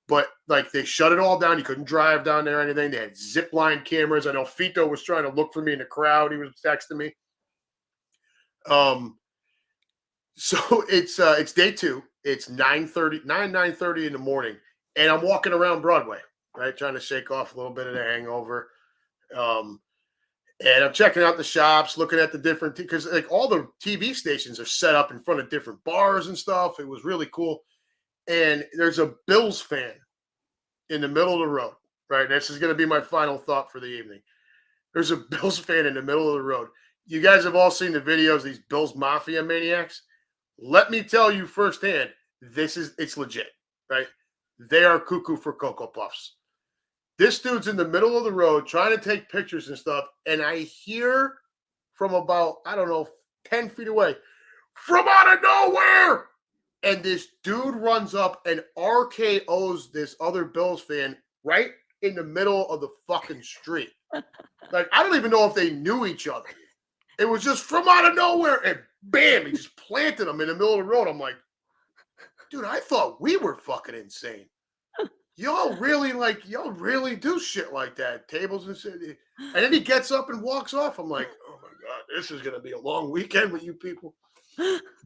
But they shut it all down. You couldn't drive down there or anything. They had zip line cameras. I know Fito was trying to look for me in the crowd. He was texting me. So it's day 2. It's 9:30 in the morning, and I'm walking around Broadway, right, trying to shake off a little bit of the hangover. And I'm checking out the shops, looking at the different, because all the TV stations are set up in front of different bars and stuff. It was really cool. and there's a Bills fan in the middle of the road. Right, this is going to be my final thought for the evening. There's a Bills fan in the middle of the road. You guys have all seen the videos, these Bills Mafia maniacs. Let me tell you firsthand, it's legit, right? They are cuckoo for Cocoa Puffs. This dude's in the middle of the road trying to take pictures and stuff, and I hear from about, I don't know, 10 feet away, from out of nowhere! And this dude runs up and RKO's this other Bills fan right in the middle of the fucking street. Like, I don't even know if they knew each other. It was just from out of nowhere, and bam, he just planted him in the middle of the road. I'm like, dude, I thought we were fucking insane. Y'all really do shit like that. Tables and shit. And then he gets up and walks off. I'm like, oh my God, this is going to be a long weekend with you people.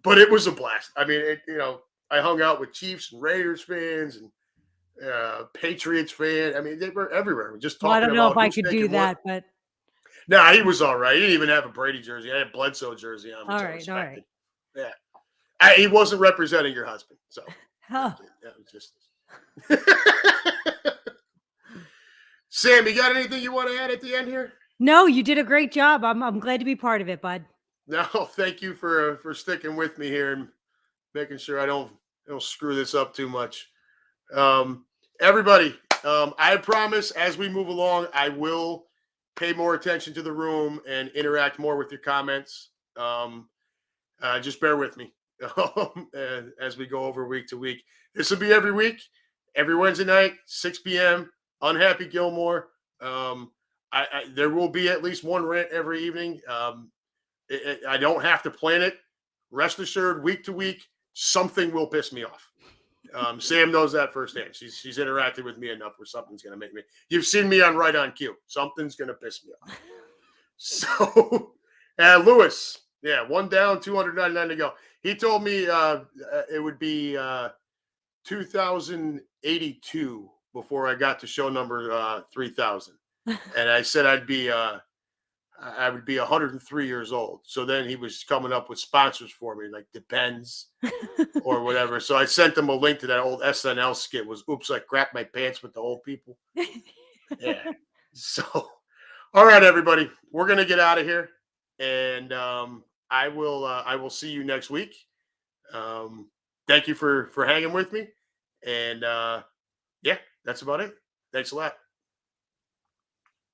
But it was a blast. I mean, I hung out with Chiefs and Raiders fans and Patriots fan. I mean, they were everywhere. We're just talking I don't know about if I who's could do taking that, what. but Nah, he was all right. He didn't even have a Brady jersey. I had a Bledsoe jersey on, which all I right, all respected. right. Yeah. He wasn't representing your husband. So Oh. that was just. Sam, you got anything you want to add at the end here? No, you did a great job. I'm glad to be part of it, bud. No, thank you for sticking with me here and making sure I don't screw this up too much. Everybody, I promise as we move along, I will pay more attention to the room and interact more with your comments. Just bear with me as we go over week to week. This will be every week, every Wednesday night, 6 p.m. Unhappy Gilmore. There will be at least one rant every evening. I don't have to plan it. Rest assured, week to week, something will piss me off. Sam knows that firsthand. She's interacted with me enough where something's going to make me. You've seen me on Right on Cue. Something's going to piss me off. So, Lewis, yeah, 1 down, 299 to go. He told me it would be 2082 before I got to show number 3000, and I said I would be 103 years old. So then he was coming up with sponsors for me, like Depends or whatever. So I sent him a link to that old SNL skit. Was oops, I crapped my pants with the old people. Yeah. So, all right, everybody, we're gonna get out of here, and I will see you next week. Thank you for hanging with me, and yeah, that's about it. Thanks a lot.